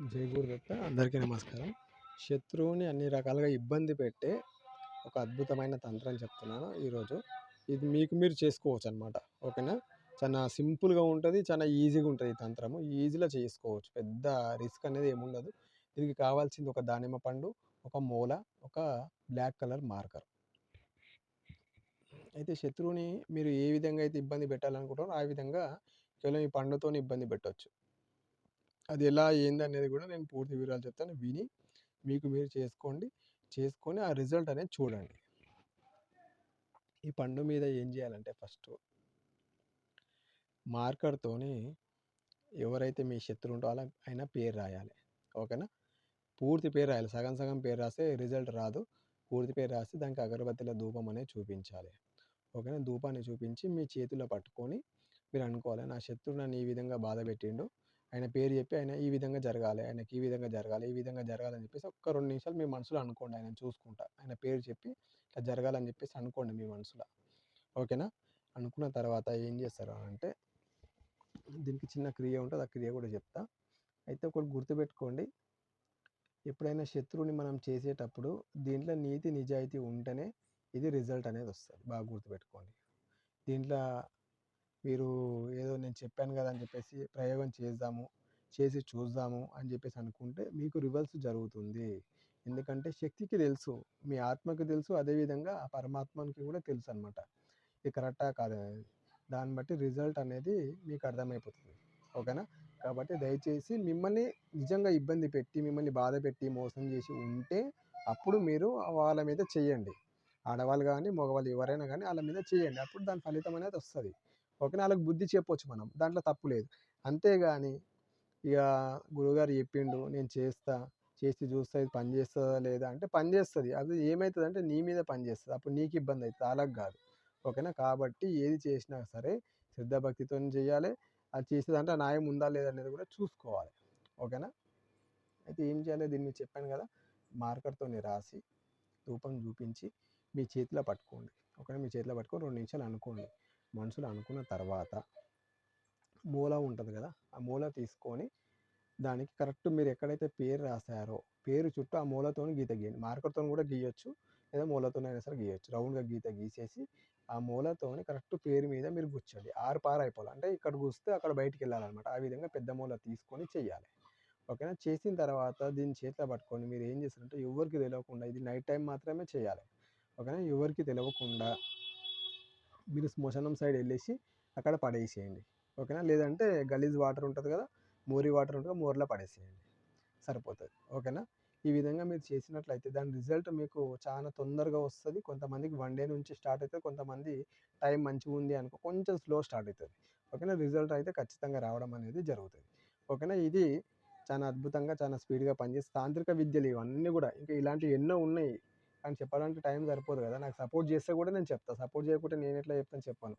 జై గురుదత్త. అందరికీ నమస్కారం. శత్రువుని అన్ని రకాలుగా ఇబ్బంది పెట్టే ఒక అద్భుతమైన తంత్రం చెప్తున్నాను ఈరోజు. ఇది మీకు మీరు చేసుకోవచ్చు అనమాట. ఓకేనా? చాలా సింపుల్గా ఉంటుంది, చాలా ఈజీగా ఉంటుంది. ఈ తంత్రము ఈజీగా చేసుకోవచ్చు, పెద్ద రిస్క్ అనేది ఏముండదు. దీనికి కావాల్సింది ఒక దానిమ్మ పండు, ఒక మూల, ఒక బ్లాక్ కలర్ మార్కర్. అయితే శత్రువుని మీరు ఏ విధంగా అయితే ఇబ్బంది పెట్టాలనుకుంటారో ఆ విధంగా కేవలం ఈ పండుతో ఇబ్బంది పెట్టవచ్చు. అది ఎలా ఏందనేది కూడా నేను పూర్తి వివరాలు చెప్తాను. విని మీకు మీరు చేసుకొని ఆ రిజల్ట్ అనేది చూడండి. ఈ పండు మీద ఏం చేయాలంటే ఫస్ట్ మార్కర్తోని ఎవరైతే మీ శత్రువు ఉంటో అలా అయినా పేరు రాయాలి. ఓకేనా? పూర్తి పేరు రాయాలి. సగం సగం పేరు రాస్తే రిజల్ట్ రాదు. పూర్తి పేరు రాసి దానికి అగరబత్తిల ధూపం అనేది చూపించాలి. ఓకేనా? ధూపాన్ని చూపించి మీ చేతిలో పట్టుకొని మీరు అనుకోవాలి, నా శత్రువు నన్ను ఈ విధంగా బాధ పెట్టిండు, ఆయన పేరు చెప్పి ఆయన ఈ విధంగా జరగాలి, ఆయనకి ఈ విధంగా జరగాలి, ఈ విధంగా జరగాలని చెప్పేసి ఒక్క 2 నిమిషాలు మీ మనసులో అనుకోండి. ఆయన చూసుకుంటా ఆయన పేరు చెప్పి ఇట్లా జరగాలని చెప్పేసి అనుకోండి మీ మనసులో. ఓకేనా? అనుకున్న తర్వాత ఏం చేస్తారు అంటే దీనికి చిన్న క్రియ ఉంటుంది, ఆ క్రియ కూడా చెప్తా. అయితే ఒకటి గుర్తుపెట్టుకోండి, ఎప్పుడైనా శత్రువుని మనం చేసేటప్పుడు దీంట్లో నీతి నిజాయితీ ఉంటేనే ఇది రిజల్ట్ అనేది వస్తుంది. బాగా గుర్తుపెట్టుకోండి. దీంట్లో మీరు ఏదో నేను చెప్పాను కదా అని చెప్పేసి ప్రయోగం చేసి చూద్దాము అని చెప్పేసి అనుకుంటే మీకు రివర్స్ జరుగుతుంది. ఎందుకంటే శక్తికి తెలుసు, మీ ఆత్మకి తెలుసు, అదేవిధంగా ఆ పరమాత్మకి కూడా తెలుసు అనమాట ఇది కరెక్టా కాదా. దాన్ని బట్టి రిజల్ట్ అనేది మీకు అర్థమైపోతుంది. ఓకేనా? కాబట్టి దయచేసి మిమ్మల్ని నిజంగా ఇబ్బంది పెట్టి, మిమ్మల్ని బాధ పెట్టి, మోసం చేసి ఉంటే అప్పుడు మీరు వాళ్ళ మీద చెయ్యండి. ఆడవాళ్ళు కానీ మగవాళ్ళు ఎవరైనా కానీ వాళ్ళ మీద చేయండి. అప్పుడు దాని ఫలితం అనేది వస్తుంది. ఓకేనా? వాళ్ళకి బుద్ధి చెప్పొచ్చు మనం, దాంట్లో తప్పు లేదు. అంతేగాని ఇక గురువుగారు చెప్పిండు నేను చేసి చూస్తా ఇది పని చేస్తుందా లేదా అంటే పని చేస్తుంది. అది ఏమవుతుంది అంటే నీ మీద పని చేస్తుంది, అప్పుడు నీకు ఇబ్బంది అవుతుంది, వాళ్ళకి కాదు. ఓకేనా? కాబట్టి ఏది చేసినా సరే శ్రద్ధాభక్తితో చేయాలి. అది చేసేదంటే న్యాయం ఉందా లేదా అనేది కూడా చూసుకోవాలి. ఓకేనా? అయితే ఏం చేయాలి, దీన్ని చెప్పాను కదా, మార్కర్తో రాసి ధూపం చూపించి మీ చేతిలో పట్టుకోండి. ఓకేనా? మీ చేతిలో పట్టుకొని 2 నిమిషాలు అనుకోండి. మనసులో అనుకున్న తర్వాత మూల ఉంటుంది కదా, ఆ మూల తీసుకొని దానికి కరెక్ట్ మీరు ఎక్కడైతే పేరు రాశారో పేరు చుట్టూ ఆ మూలతో గీత గీయండి. మార్కర్తో కూడా గీయొచ్చు, లేదా మూలతోనైనా సరే గీయొచ్చు. రౌండ్గా గీత గీసేసి ఆ మూలతోని కరెక్ట్ పేరు మీద మీరు గుచ్చండి. పారు అయిపోవాలి, అంటే ఇక్కడ గుస్తే అక్కడ బయటికి వెళ్ళాలన్నమాట. ఆ విధంగా పెద్ద మూల తీసుకొని చెయ్యాలి. ఓకేనా? చేసిన తర్వాత దీన్ని చేతిలో పట్టుకొని మీరు ఏం చేస్తారంటే ఎవరికి తెలియకుండా, ఇది నైట్ టైం మాత్రమే చేయాలి. ఓకేనా? ఎవరికి తెలియకుండా మీరు శ్మశానం సైడ్ వెళ్ళేసి అక్కడ పడేసేయండి. ఓకేనా? లేదంటే గలీజ్ వాటర్ ఉంటుంది కదా, మోరీ వాటర్ ఉంటుంది, మోర్లో పడేసేయండి, సరిపోతుంది. ఓకేనా? ఈ విధంగా మీరు చేసినట్లయితే దాని రిజల్ట్ మీకు చాలా తొందరగా వస్తుంది. కొంతమందికి 1 డే నుంచి స్టార్ట్ అవుతుంది, కొంతమంది టైం మంచిగా ఉంది అనుకో కొంచెం స్లో స్టార్ట్ అవుతుంది. ఓకేనా? రిజల్ట్ అయితే ఖచ్చితంగా రావడం అనేది జరుగుతుంది. ఓకేనా? ఇది చాలా అద్భుతంగా చాలా స్పీడ్గా పనిచేస్తుంది. తాంత్రిక విద్యలు ఇవన్నీ కూడా ఇంకా ఇలాంటివి ఎన్నో ఉన్నాయి, కానీ చెప్పడానికి టైం సరిపోదు కదా. నాకు సపోర్ట్ చేస్తే కూడా నేను చెప్తాను, సపోర్ట్ చేయకుంటే నేను ఎట్లా చెప్తాను చెప్పాను.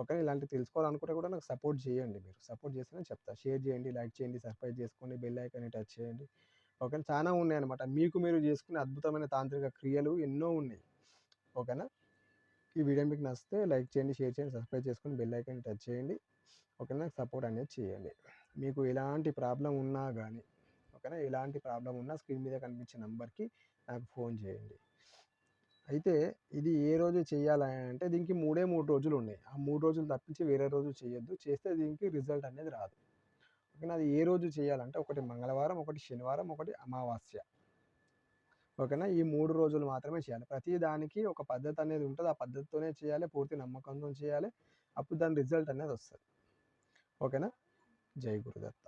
ఓకే, ఇలాంటివి తెలుసుకోవాలనుకుంటే కూడా నాకు సపోర్ట్ చేయండి. మీరు సపోర్ట్ చేస్తేనే చెప్తాను. షేర్ చేయండి, లైక్ చేయండి, సబ్స్క్రైబ్ చేసుకోండి, బెల్ ఐకాన్ని టచ్ చేయండి. ఓకేనా? చాలా ఉన్నాయన్నమాట. మీకు మీరు చేసుకునే అద్భుతమైన తాంత్రిక క్రియలు ఎన్నో ఉన్నాయి. ఓకేనా? ఈ వీడియో మీకు నచ్చితే లైక్ చేయండి, షేర్ చేయండి, సబ్స్క్రైబ్ చేసుకొని బెల్ ఐకాన్ని టచ్ చేయండి. ఓకేనా? నాకు సపోర్ట్ అనేది చేయండి. మీకు ఎలాంటి ప్రాబ్లం ఉన్నా కానీ, ఓకేనా, ఎలాంటి ప్రాబ్లం ఉన్నా స్క్రీన్ మీద కనిపించే నెంబర్కి నాకు ఫోన్ చేయండి. అయితే ఇది ఏ రోజు చేయాలి అంటే దీనికి 3 రోజులు ఉన్నాయి. ఆ 3 రోజులు తప్పించి వేరే రోజు చేయొద్దు. చేస్తే దీనికి రిజల్ట్ అనేది రాదు. ఓకేనా? అది ఏ రోజు చేయాలంటే ఒకటి మంగళవారం, ఒకటి శనివారం, ఒకటి అమావాస్య. ఓకేనా? ఈ 3 రోజులు మాత్రమే చేయాలి. ప్రతి దానికి ఒక పద్ధతి అనేది ఉంటుంది, ఆ పద్ధతితోనే చేయాలి, పూర్తి నమ్మకంతో చేయాలి. అప్పుడు దాని రిజల్ట్ అనేది వస్తుంది. ఓకేనా? జై గురుదత్త.